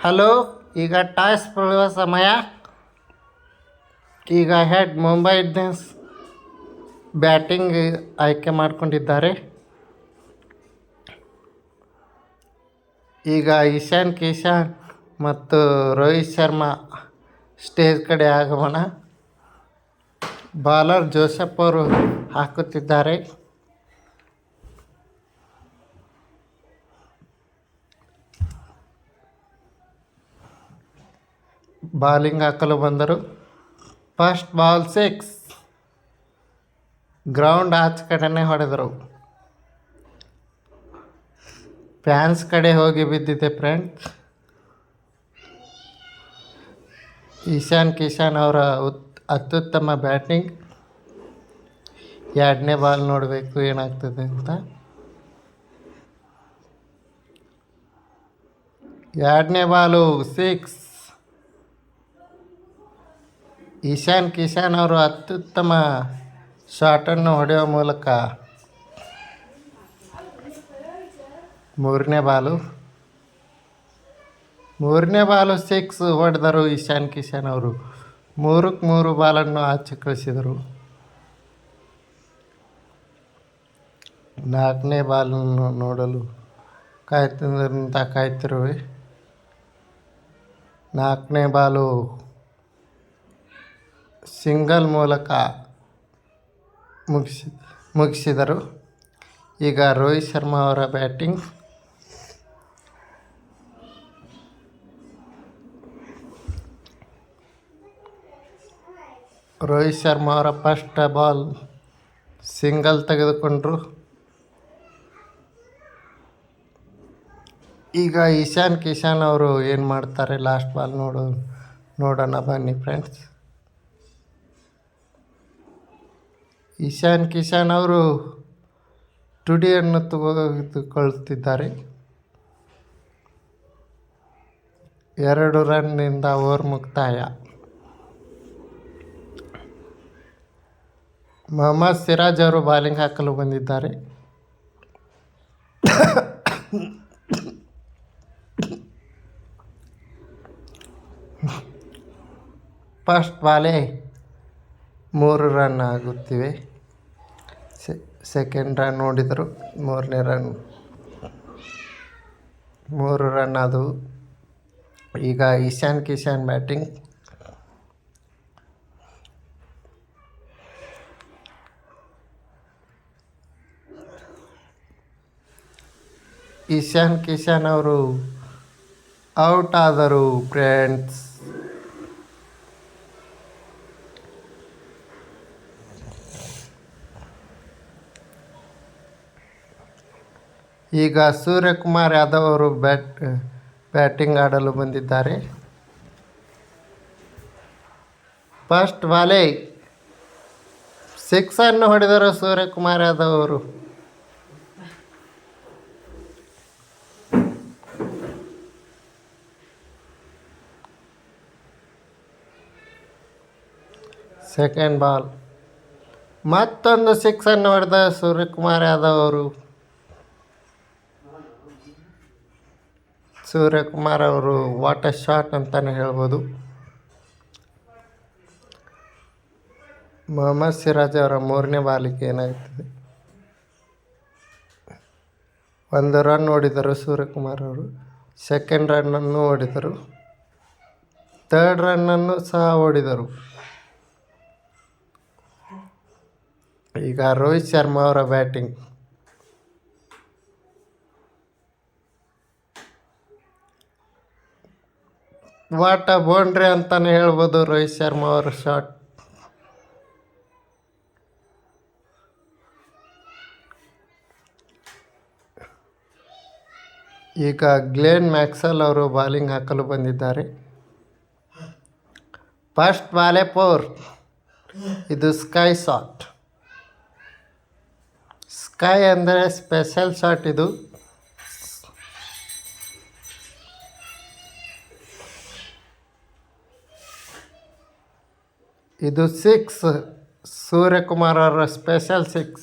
Hello, ಈಗ toss ಬೀಳುವ ಸಮಯ. ಈಗ ಹೆಡ್ ಮುಂಬೈ ಇಂಡಿಯನ್ಸ್ ಬ್ಯಾಟಿಂಗ್ ಆಯ್ಕೆ ಮಾಡಿಕೊಂಡಿದ್ದಾರೆ. ಈಗ ಇಶಾನ್ ಕಿಶನ್ ಮತ್ತು ರೋಹಿತ್ ಶರ್ಮಾ ಸ್ಟೇಜ್ ಕಡೆ ಆಗಮನ. ಬಾಲರ್ ಜೋಸೆಫ್ ಅವರು ಹಾಕುತ್ತಿದ್ದಾರೆ. ಬಾಲಿಂಗ್ ಹಾಕಲು ಬಂದರು. First ball 6. ಗ್ರೌಂಡ್ ಆಚೆ ಕಡೆನೇ ಹೊಡೆದರು. ಫ್ಯಾನ್ಸ್ ಕಡೆ ಹೋಗಿ ಬಿದ್ದಿದೆ ಫ್ರೆಂಡ್ಸ್. ಇಶಾನ್ ಕಿಶನ್ ಅವರ ಅತ್ಯುತ್ತಮ ಬ್ಯಾಟಿಂಗ್. ಎರಡನೇ ಬಾಲ್ ನೋಡಬೇಕು ಏನಾಗ್ತದೆ ಅಂತ. ಎರಡನೇ ಬಾಲು 6. ಇಶಾನ್ ಕಿಶನ್ ಅವರು ಅತ್ಯುತ್ತಮ ಶಾಟನ್ನು ಹೊಡೆಯುವ ಮೂಲಕ ಮೂರನೇ ಬಾಲು 6 ಹೊಡೆದರು. ಇಶಾನ್ ಕಿಶನ್ ಅವರು 3 ಬಾಲನ್ನು ಆಚೆ ಕಳಿಸಿದರು. ನಾಲ್ಕನೇ ಬಾಲನ್ನು ನೋಡಲು ಕಾಯ್ತಿರುವೆ. ನಾಲ್ಕನೇ ಬಾಲು ಸಿಂಗಲ್ ಮೂಲಕ ಮುಗಿಸಿದರು. ಈಗ ರೋಹಿತ್ ಶರ್ಮಾ ಅವರ ಬ್ಯಾಟಿಂಗ್. ರೋಹಿತ್ ಶರ್ಮಾ ಅವರ ಫಸ್ಟ್ ಬಾಲ್ ಸಿಂಗಲ್ ತೆಗೆದುಕೊಂಡರು. ಈಗ ಇಶಾನ್ ಕಿಶನ್ ಅವರು ಏನು ಮಾಡ್ತಾರೆ ಲಾಸ್ಟ್ ಬಾಲ್ ನೋಡೋಣ ಬನ್ನಿ ಫ್ರೆಂಡ್ಸ್. ಇಶಾನ್ ಕಿಶನ್ ಅವರು ಟುಡಿಯನ್ನು ತೆಗೆದುಕೊಳ್ಳುತ್ತಿದ್ದಾರೆ. 2 ರನ್ನಿಂದ ಓವರ್ ಮುಕ್ತಾಯ. ಮೊಹಮ್ಮದ್ ಸಿರಾಜ್ ಅವರು ಬಾಲಿಂಗ್ ಹಾಕಲು ಬಂದಿದ್ದಾರೆ. ಫಸ್ಟ್ ಬಾಲೇ 3 ರನ್ ಆಗುತ್ತಿವೆ. ಸೆಕೆಂಡ್ ರನ್ ನೋಡಿದರು. ಮೂರನೇ ರನ್ 3 ರನ್ ಆದವು. ಈಗ ಇಶಾನ್ ಕಿಶನ್ ಬ್ಯಾಟಿಂಗ್. ಇಶಾನ್ ಕಿಶನ್ ಅವರು ಔಟ್ ಆದರು ಫ್ರೆಂಡ್ಸ್. ಈಗ ಸೂರ್ಯಕುಮಾರ್ ಯಾದವ್ ಅವರು ಬ್ಯಾಟಿಂಗ್ ಆಡಲು ಬಂದಿದ್ದಾರೆ. ಫಸ್ಟ್ ಬಾಲೇ 6 ಅನ್ನು ಹೊಡೆದರು ಸೂರ್ಯಕುಮಾರ್ ಯಾದವ್ ಅವರು. ಸೆಕೆಂಡ್ ಬಾಲ್ ಮತ್ತೊಂದು 6 ಅನ್ನು ಹೊಡೆದ ಸೂರ್ಯಕುಮಾರ್ ಯಾದವ್ ಅವರು. ಸೂರ್ಯಕುಮಾರ್ ಅವರು ವಾಟ್ ಎ ಶಾಟ್ ಅಂತಲೇ ಹೇಳ್ಬೋದು. ಮೊಹಮ್ಮದ್ ಸಿರಾಜ್ ಅವರ 3ನೇ ಬಾಲಿಗೆ ಏನಾಗ್ತದೆ. 1 ರನ್ ಹೊಡಿದರು ಸೂರ್ಯಕುಮಾರ್ ಅವರು. ಸೆಕೆಂಡ್ ರನ್ನನ್ನು ಹೊಡಿದರು. ಥರ್ಡ್ ರನ್ನನ್ನು ಸಹ ಹೊಡಿದರು. ಈಗ ರೋಹಿತ್ ಶರ್ಮಾ ಅವರ ಬ್ಯಾಟಿಂಗ್. ವಾಟ್ ಅ ಬೌಂಡ್ರಿ ಅಂತಲೇ ಹೇಳ್ಬೋದು ರೋಹಿತ್ ಶರ್ಮಾ ಅವರ ಶಾಟ್. ಈಗ ಗ್ಲೆನ್ ಮ್ಯಾಕ್ಸ್ವೆಲ್ ಅವರು ಬಾಲಿಂಗ್ ಹಾಕಲು ಬಂದಿದ್ದಾರೆ. ಫಸ್ಟ್ ಬಾಲೇ 4. ಇದು ಸ್ಕೈ ಶಾಟ್. ಸ್ಕೈ ಅಂದರೆ ಸ್ಪೆಷಲ್ ಶಾಟ್ ಇದು. ಇದು 6 ಸೂರ್ಯಕುಮಾರ್ ಅವರ ಸ್ಪೆಷಲ್ 6.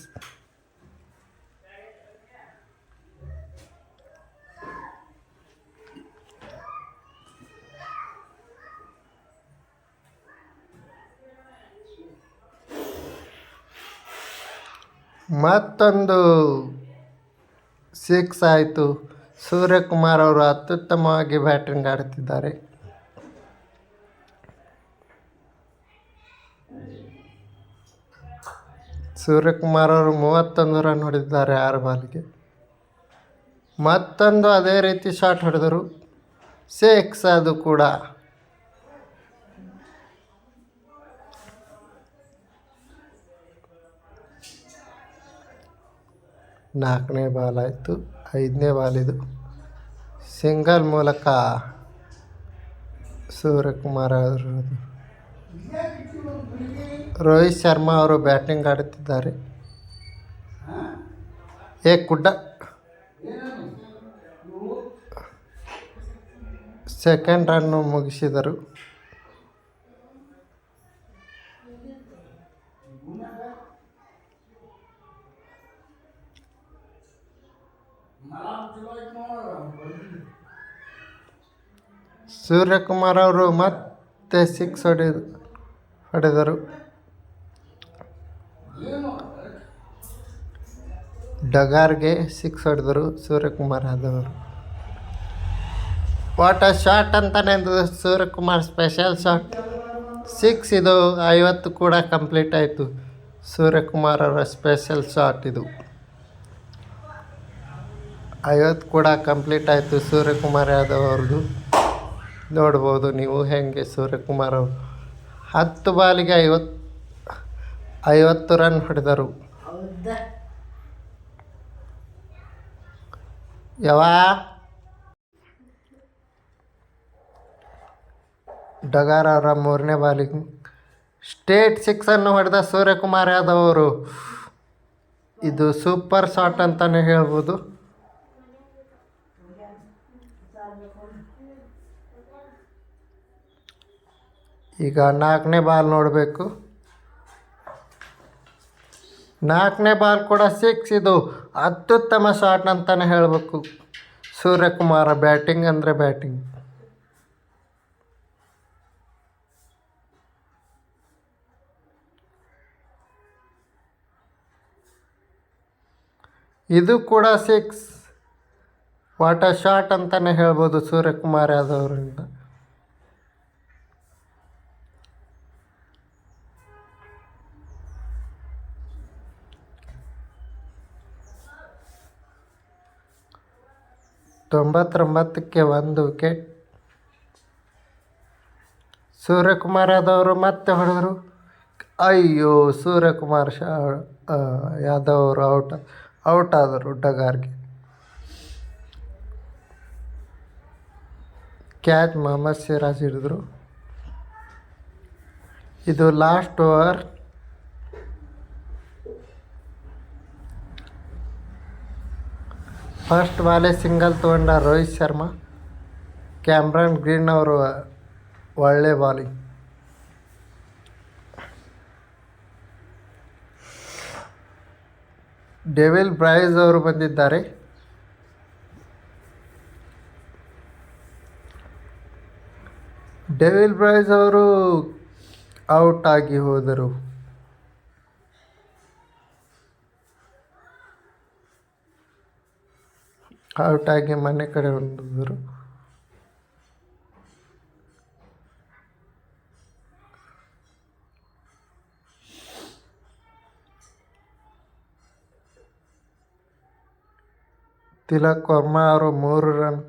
ಮತ್ತೊಂದು ಸಿಕ್ಸ್ ಆಯಿತು. ಸೂರ್ಯಕುಮಾರ್ ಅವರು ಅತ್ಯುತ್ತಮವಾಗಿ ಬ್ಯಾಟಿಂಗ್ ಆಡುತ್ತಿದ್ದಾರೆ. ಸೂರ್ಯಕುಮಾರ್ ಅವರು 31 ರನ್ ಹೊಡೆದಿದ್ದಾರೆ 6 ಬಾಲ್ಗೆ. ಮತ್ತೊಂದು ಅದೇ ರೀತಿ ಶಾಟ್ ಹೊಡೆದರು, ಸಿಕ್ಸ್. ಅದು ಕೂಡ ನಾಲ್ಕನೇ ಬಾಲ್ ಆಯಿತು. 5ನೇ ಬಾಲ್ ಇದು. ಸಿಂಗಲ್ ಮೂಲಕ ಸೂರ್ಯಕುಮಾರ್ ಅವರು. ರೋಹಿತ್ ಶರ್ಮಾ ಅವರು ಬ್ಯಾಟಿಂಗ್ ಆಡುತ್ತಿದ್ದಾರೆ. ಕುಡ್ಡ ಸೆಕೆಂಡ್ ರನ್ನು ಮುಗಿಸಿದರು. ಸೂರ್ಯಕುಮಾರ್ ಅವರು ಮತ್ತೆ ಸಿಕ್ಸ್ ಹೊಡೆದರು. ಡಗಾರ್ಗೆ ಸಿಕ್ಸ್ ಹೊಡೆದರು ಸೂರ್ಯಕುಮಾರ್ ಆದವರು. ವಾಟ್ ಅ ಶಾಟ್ ಅಂತಾನೆ ಸೂರ್ಯಕುಮಾರ್ ಸ್ಪೆಷಲ್ ಶಾಟ್, ಸಿಕ್ಸ್. ಇದು 50 ಕೂಡ ಕಂಪ್ಲೀಟ್ ಆಯಿತು. ಸೂರ್ಯಕುಮಾರ್ ಅವರ ಸ್ಪೆಷಲ್ ಶಾಟ್ ಇದು 50 ಕೂಡ ಕಂಪ್ಲೀಟ್ ಆಯಿತು. ಸೂರ್ಯಕುಮಾರ್ ಯಾದವ್ ಅವ್ರದ್ದು ನೋಡ್ಬೋದು ನೀವು ಹೆಂಗೆ ಸೂರ್ಯಕುಮಾರ್ ಅವರು 10 ಬಾಲಿಗೆ 50 ರನ್ ಹೊಡೆದರು. ಡಗಾರ್ ಅವರ 3ನೇ ಬಾಲಿಗೆ ಸ್ಟೇಟ್ ಸಿಕ್ಸನ್ನು ಹೊಡೆದ ಸೂರ್ಯಕುಮಾರ್ ಯಾದವ್ ಅವರು. ಇದು ಸೂಪರ್ ಶಾಟ್ ಅಂತಲೇ ಹೇಳ್ಬೋದು. ಈಗ 4ನೇ ಬಾಲ್ ನೋಡಬೇಕು. 4ನೇ ಬಾಲ್ ಕೂಡ ಸಿಕ್ಸ್. ಇದು ಅತ್ಯುತ್ತಮ ಶಾಟ್ ಅಂತಲೇ ಹೇಳಬೇಕು. ಸೂರ್ಯಕುಮಾರ ಬ್ಯಾಟಿಂಗ್ ಅಂದರೆ ಬ್ಯಾಟಿಂಗ್. ಇದು ಕೂಡ ಸಿಕ್ಸ್. ವಾಟ್ ಅ ಶಾಟ್ ಅಂತಲೇ ಹೇಳ್ಬೋದು ಸೂರ್ಯಕುಮಾರ್ ಯಾದವ್ ಅವರಿಂದ. ತೊಂಬತ್ತೊಂಬತ್ತಕ್ಕೆ 1 ವಿಕೆಟ್. ಸೂರ್ಯಕುಮಾರ್ ಯಾದವ್ ಅವರು ಮತ್ತೆ ಹೊಡೆದರು. ಅಯ್ಯೋ, ಸೂರ್ಯಕುಮಾರ್ ಯಾದವ್ ಅವರು ಔಟ್ ಆದರು ಡಗಾರ್ಗೆ. ಕ್ಯಾಚ್ ಮೊಹಮ್ಮದ್ ಸಿರಾಜ್ ಹಿಡಿದ್ರು. ಇದು ಲಾಸ್ಟ್ ಓವರ್. ಫಸ್ಟ್ ಬಾಲೇ ಸಿಂಗಲ್ ತೊಗೊಂಡ ರೋಹಿತ್ ಶರ್ಮಾ. ಕ್ಯಾಮ್ರನ್ ಗ್ರೀನ್ ಅವರು ಒಳ್ಳೆ ಬಾಲಿಂಗ್. ಡೆವಿಲ್ ಬ್ರೈಸ್ ಅವರು ಬಂದಿದ್ದಾರೆ. ಡೆವಿಲ್ ಬ್ರೈಸ್ ಅವರು ಔಟ್ ಆಗಿ ಹೋದರು. ಔಟಾಗಿ ಮನೆ ಕಡೆ ಹೊಂದಿದ್ರು. ತಿಲಕ್ ವರ್ಮಾ ಅವರು 3 ರನ್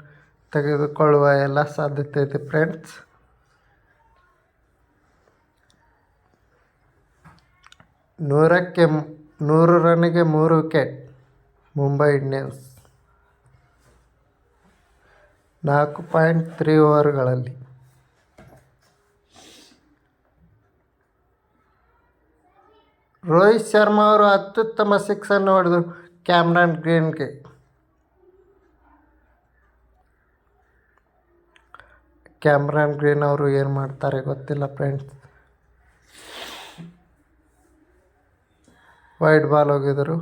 ತೆಗೆದುಕೊಳ್ಳುವ ಎಲ್ಲ ಸಾಧ್ಯತೆ ಇದೆ ಫ್ರೆಂಡ್ಸ್. ನೂರಕ್ಕೆ 100 ರನ್ನಿಗೆ 3 ವಿಕೆಟ್. ಮುಂಬೈ ಇಂಡಿಯನ್ಸ್ 4.3 ಓವರ್ಗಳಲ್ಲಿ. ರೋಹಿತ್ ಶರ್ಮಾ ಅವರು ಅತ್ಯುತ್ತಮ ಸಿಕ್ಸನ್ನು ಹೊಡೆದರು ಕ್ಯಾಮ್ರನ್ ಗ್ರೀನ್ಗೆ. ಕ್ಯಾಮ್ರನ್ ಗ್ರೀನ್ ಅವರು ಏನು ಮಾಡ್ತಾರೆ ಗೊತ್ತಿಲ್ಲ ಫ್ರೆಂಡ್ಸ್. ವೈಡ್ ಬಾಲ್ ಹೋಗಿದರು.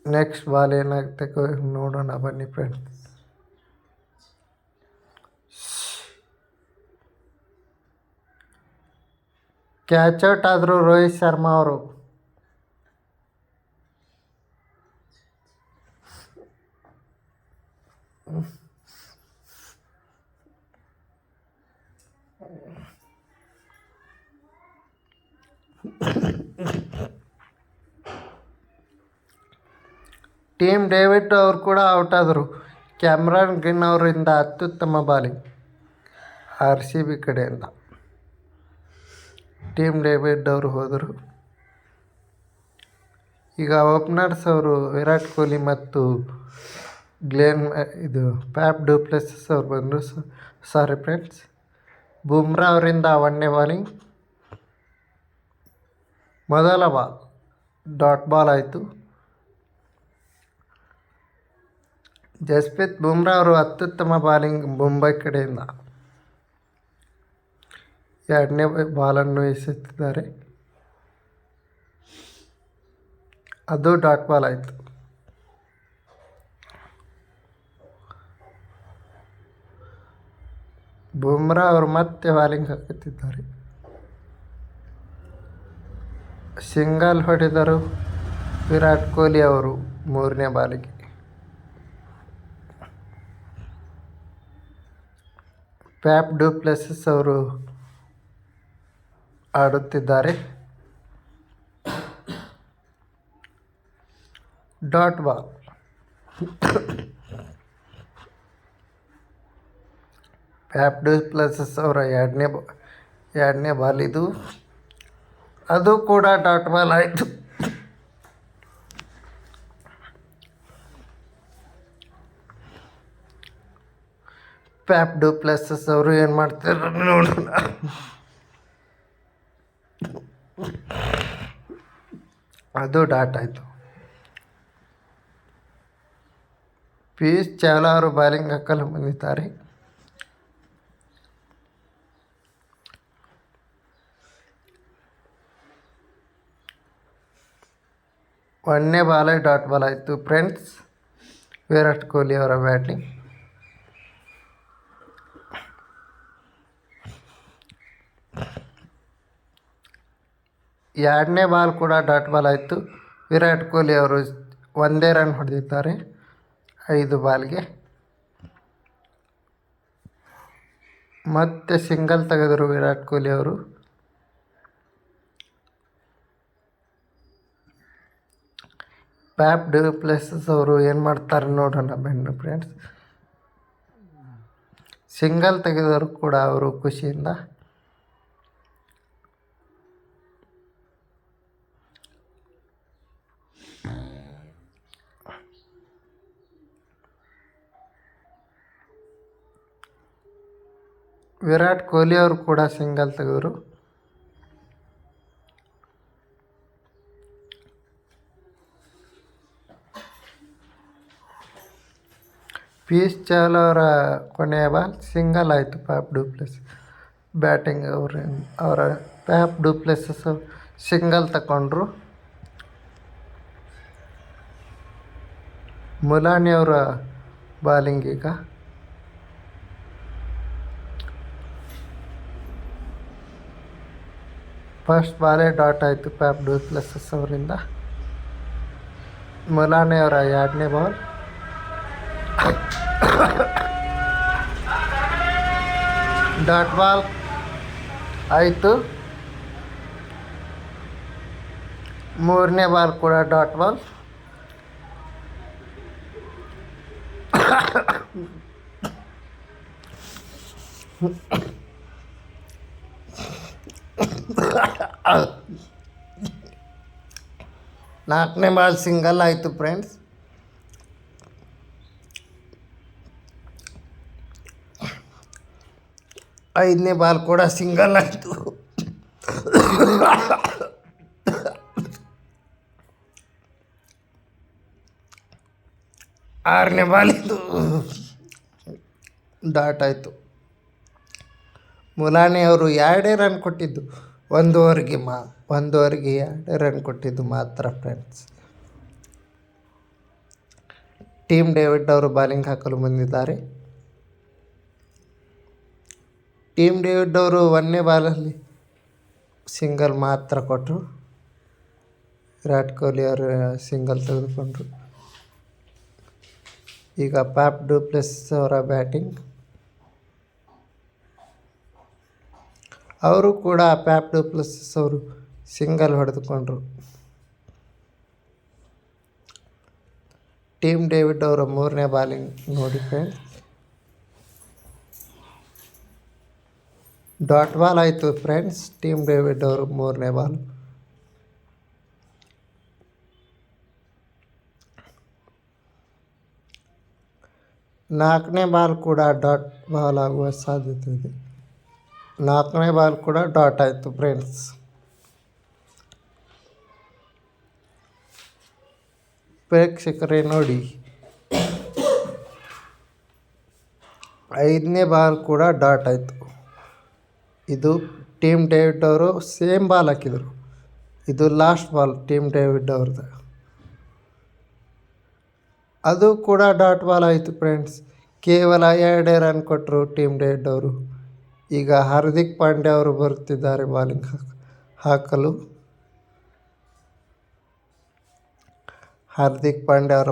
ನೆಕ್ಸ್ಟ್ ಬಾಲ್ ಏನಾಗುತ್ತೆ ನೋಡೋಣ ಬನ್ನಿ ಫ್ರೆಂಡ್ಸ್. ಕ್ಯಾಚ್ ಔಟ್ ಆದರು ರೋಹಿತ್ ಶರ್ಮಾ ಅವರು. ಟೀಮ್ ಡೇವಿಡ್ ಅವರು ಕೂಡ ಔಟ್ ಆದರು. ಕ್ಯಾಮ್ರಾನ್ ಗ್ರೀನ್ ಅವರಿಂದ ಅತ್ಯುತ್ತಮ ಬಾಲಿಂಗ್ RCB ಕಡೆಯಿಂದ. ಟೀಮ್ ಡೇವಿಡ್ ಅವರು ಹೋದರು. ಈಗ ಓಪನರ್ಸ್ ಅವರು ವಿರಾಟ್ ಕೊಹ್ಲಿ ಮತ್ತು ಪ್ಯಾಪ್ ಡುಪ್ಲೆಸಿಸ್ ಅವರು ಬಂದರು. Sorry friends. ಬುಮ್ರಾ ಅವರಿಂದ 1 ಬಾಲಿಂಗ್. ಮೊದಲ ಬಾಲ್ ಡಾಟ್ ಬಾಲ್ ಆಯಿತು. ಜಸ್ಪ್ರೀತ್ ಬುಮ್ರಾ ಅವರು ಅತ್ಯುತ್ತಮ ಬಾಲಿಂಗ್ ಮುಂಬೈ ಕಡೆಯಿಂದ. 2ನೇ ಬಾಲನ್ನು ಎಸೆಯುತ್ತಿದ್ದಾರೆ. ಅದು ಡಾಟ್ ಬಾಲ್ ಆಯಿತು. ಬುಮ್ರಾ ಅವರು ಮತ್ತೆ ಬಾಲಿಂಗ್ ಹಾಕುತ್ತಿದ್ದಾರೆ. ಸಿಂಗಲ್ ಹೊಡೆದರು ವಿರಾಟ್ ಕೊಹ್ಲಿ ಅವರು 3ನೇ ಬಾಲಿಗೆ. ಪ್ಯಾಪ್ ಡುಪ್ಲೆಸಿಸ್ ಅವರು ಆಡುತ್ತಿದ್ದಾರೆ. Dot ball. ಪ್ಯಾಪ್ ಡುಪ್ಲೆಸಿಸ್ ಅವರ 2ನೇ ಬಾಲ್ ಇದು. ಅದು ಕೂಡ ಡಾಟ್ ಬಾಲ್ ಆಯಿತು. ಪ್ಯಾಪ್ ಡುಪ್ಲೆಸಿಸ್ ಅವರು ಏನು ಮಾಡ್ತಾರೆ ನೋಡೋಣ. ಅದು ಡಾಟ್ ಆಯಿತು. ಪಿಯೂಷ್ ಚಾವ್ಲಾ ಅವರು ಬಾಲಿಂಗ್ ಹಾಕಲು ಬಂದಿದ್ದಾರೆ. ಒಂದನೇ ಬಾಲೇ ಡಾಟ್ ಬಾಲ್ ಆಯಿತು ಫ್ರೆಂಡ್ಸ್. ವಿರಾಟ್ ಕೊಹ್ಲಿ ಅವರ ಬ್ಯಾಟಿಂಗ್. ಎರಡನೇ ಬಾಲ್ ಕೂಡ ಡಾಟ್ ಬಾಲ್ ಆಯಿತು. ವಿರಾಟ್ ಕೊಹ್ಲಿ ಅವರು 1 ರನ್ ಹೊಡೆದಿದ್ದಾರೆ 5 ಬಾಲ್ಗೆ. ಮತ್ತೆ ಸಿಂಗಲ್ ತೆಗೆದರು ವಿರಾಟ್ ಕೊಹ್ಲಿ ಅವರು. ಪ್ಯಾಪ್ ಡುಪ್ಲೆಸಿಸ್ ಅವರು ಏನು ಮಾಡ್ತಾರೆ ನೋಡೋಣ ಬನ್ನಿ ಫ್ರೆಂಡ್ಸ್. ಸಿಂಗಲ್ ತೆಗೆದರು ಕೂಡ ಅವರು ಖುಷಿಯಿಂದ. ವಿರಾಟ್ ಕೊಹ್ಲಿ ಅವರು ಕೂಡ ಸಿಂಗಲ್ ತೆಗೆದರು. ಪಿಯೂಷ್ ಚಾವ್ಲಾ ಅವರ ಕೊನೆಯ ಬಾಲ್ ಸಿಂಗಲ್ ಆಯಿತು. ಪ್ಯಾಪ್ ಡುಪ್ಲೆಸಿಸ್ ಬ್ಯಾಟಿಂಗ್ ಅವರ ಪ್ಯಾಪ್ ಡುಪ್ಲೆಸಿಸ್ ಸಿಂಗಲ್ ತಗೊಂಡ್ರು. ಮುಲಾನಿ ಅವರ ಬಾಲಿಂಗ್ ಈಗ. ಫಸ್ಟ್ ಬಾಲೇ ಡಾಟ್ ಆಯಿತು ಪ್ಯಾಪ್ ಡುಪ್ಲೆಸಿಸ್ ಅವರಿಂದ. ಮುಲಾನಿ ಅವರ 2ನೇ ಬಾಲ್. ಡಾಟ್ ಬಾಲ್ ಆಯಿತು. 3ನೇ ಬಾಲ್ ಕೂಡ ಡಾಟ್ ಬಾಲ್. ನಾಲ್ಕನೇ ಬಾಲ್ ಸಿಂಗಲ್ ಆಯಿತು ಫ್ರೆಂಡ್ಸ್. ಐದನೇ ಬಾಲ್ ಕೂಡ ಸಿಂಗಲ್ ಆಯಿತು. ಆರನೇ ಬಾಲ್ ಇದು ಡಾಟ್ ಆಯಿತು. ಮುಲಾನಿ ಅವರು 2 ರನ್ ಕೊಟ್ಟಿದ್ದು, 1 ಓವರ್ಗೆ 2 ರನ್ ಕೊಟ್ಟಿದ್ದು ಮಾತ್ರ ಫ್ರೆಂಡ್ಸ್. ಟೀಮ್ ಡೇವಿಡ್ ಅವರು ಬಾಲಿಂಗ್ ಹಾಕಲು ಬಂದಿದ್ದಾರೆ. ಟೀಮ್ ಡೇವಿಡ್ ಅವರು 1ನೇ ಬಾಲಲ್ಲಿ ಸಿಂಗಲ್ ಮಾತ್ರ ಕೊಟ್ಟರು. ವಿರಾಟ್ ಕೊಹ್ಲಿ ಅವರು ಸಿಂಗಲ್ ತೆಗೆದುಕೊಂಡ್ರು. ಈಗ ಫ್ಯಾಫ್ ಡು ಪ್ಲೆಸಿಸ್ ಅವರ ಬ್ಯಾಟಿಂಗ್. ಅವರು ಕೂಡ ಫ್ಯಾಫ್ ಡು ಪ್ಲೆಸಿಸ್ ಅವರು ಸಿಂಗಲ್ ಹೊಡೆದುಕೊಂಡ್ರು. ಟೀಮ್ ಡೇವಿಡ್ ಅವರ 3ನೇ ಬಾಲಿಂಗ್ ನೋಡಿ ಫ್ರೆಂಡ್ಸ್. ಡಾಟ್ ಬಾಲ್ ಆಯಿತು ಫ್ರೆಂಡ್ಸ್. ಟೀಮ್ ಡೇವಿಡ್ ಅವರು 3ನೇ ಬಾಲ್. ನಾಲ್ಕನೇ ಬಾಲ್ ಕೂಡ ಡಾಟ್ ಬಾಲ್ ಆಗುವ ಸಾಧ್ಯತೆ ಇದೆ. 4ನೇ ಬಾಲ್ ಕೂಡ ಡಾಟ್ ಆಯಿತು ಫ್ರೆಂಡ್ಸ್. ಪ್ರೇಕ್ಷಕರೇ ನೋಡಿ, 5ನೇ ಬಾಲ್ ಕೂಡ ಡಾಟ್ ಆಯಿತು. ಇದು ಟೀಮ್ ಡೇವಿಡ್ ಅವರು ಸೇಮ್ ಬಾಲ್ ಹಾಕಿದರು. ಇದು ಲಾಸ್ಟ್ ಬಾಲ್ ಟೀಮ್ ಡೇವಿಡ್ ಅವ್ರದ್ದು. ಅದು ಕೂಡ ಡಾಟ್ ಬಾಲ್ ಆಯಿತು ಫ್ರೆಂಡ್ಸ್. ಕೇವಲ 2 ರನ್ ಕೊಟ್ಟರು ಟೀಮ್ ಡೇವಿಡ್ ಅವರು. ಈಗ ಹಾರ್ದಿಕ್ ಪಾಂಡ್ಯ ಅವರು ಬರುತ್ತಿದ್ದಾರೆ ಬಾಲಿಂಗ್ ಹಾಕಲು. ಹಾರ್ದಿಕ್ ಪಾಂಡ್ಯ ಅವರ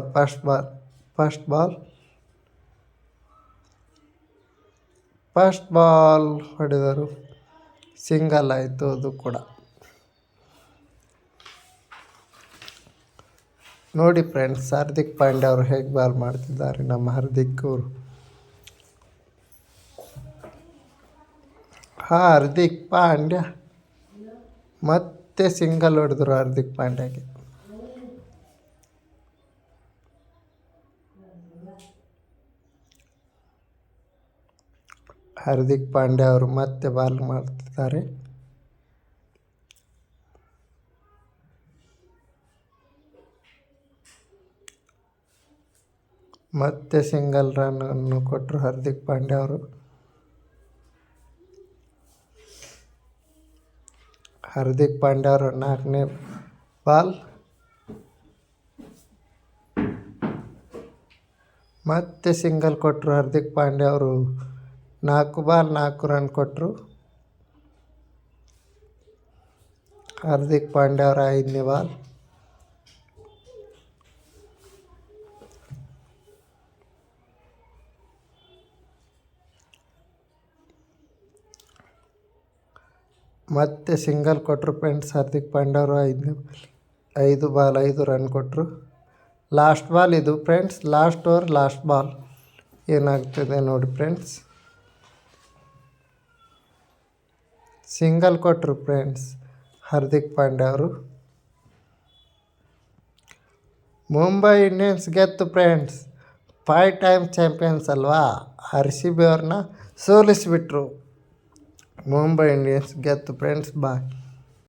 ಫಸ್ಟ್ ಬಾಲ್ ಹೊಡೆದರು. ಸಿಂಗಲ್ ಆಯಿತು ಅದು ಕೂಡ. ನೋಡಿ ಫ್ರೆಂಡ್ಸ್, ಹಾರ್ದಿಕ್ ಪಾಂಡ್ಯ ಅವರು ಹೇಗೆ ಬಾಲ್ ಮಾಡ್ತಿದ್ದಾರೆ ನಮ್ಮ ಹಾರ್ದಿಕ್ ಅವರು. ಹಾರ್ದಿಕ್ ಪಾಂಡ್ಯ ಮತ್ತೆ ಸಿಂಗಲ್ ಹೊಡೆದರು ಹಾರ್ದಿಕ್ ಪಾಂಡ್ಯಗೆ. ಹಾರ್ದಿಕ್ ಪಾಂಡ್ಯ ಅವರು ಮತ್ತೆ ಬಾಲ್ ಮಾಡ್ತಿದ್ದಾರೆ. ಮತ್ತೆ ಸಿಂಗಲ್ ರನ್ ಅನ್ನು ಕೊಟ್ಟರು ಹಾರ್ದಿಕ್ ಪಾಂಡ್ಯ ಅವರು. ಹಾರ್ದಿಕ್ ಪಾಂಡ್ಯ ಅವರು 4ನೇ ಬಾಲ್. ಮತ್ತೆ ಸಿಂಗಲ್ ಕೊಟ್ಟರು ಹಾರ್ದಿಕ್ ಪಾಂಡ್ಯ ಅವರು. 4 ಬಾಲ್ 4 ರನ್ ಕೊಟ್ಟರು. ಹಾರ್ದಿಕ್ ಪಾಂಡ್ಯ ಅವರ 5ನೇ ಬಾಲ್. ಮತ್ತೆ ಸಿಂಗಲ್ ಕೊಟ್ಟರು ಫ್ರೆಂಡ್ಸ್ ಹಾರ್ದಿಕ್ ಪಾಂಡ್ಯ ಅವರು. 5 ಬಾಲ್ 5 ರನ್ ಕೊಟ್ಟರು. ಲಾಸ್ಟ್ ಬಾಲ್ ಇದು friends. Last over last ball ಏನಾಗ್ತದೆ ನೋಡಿ ಫ್ರೆಂಡ್ಸ್. ಸಿಂಗಲ್ ಕೊಟ್ಟರು ಫ್ರೆಂಡ್ಸ್ ಹಾರ್ದಿಕ್ ಪಾಂಡ್ಯ ಅವರು. ಮುಂಬೈ ಇಂಡಿಯನ್ಸ್ ಗೆತ್ತು ಫ್ರೆಂಡ್ಸ್. 5 ಟೈಮ್ ಚಾಂಪಿಯನ್ಸ್ ಅಲ್ವಾ. RCB ಅವ್ರನ್ನ ಸೋಲಿಸಿಬಿಟ್ರು. ಮುಂಬೈ ಇಂಡಿಯನ್ಸ್ ಗೆತ್ತು ಫ್ರೆಂಡ್ಸ್. ಬಾಯ್.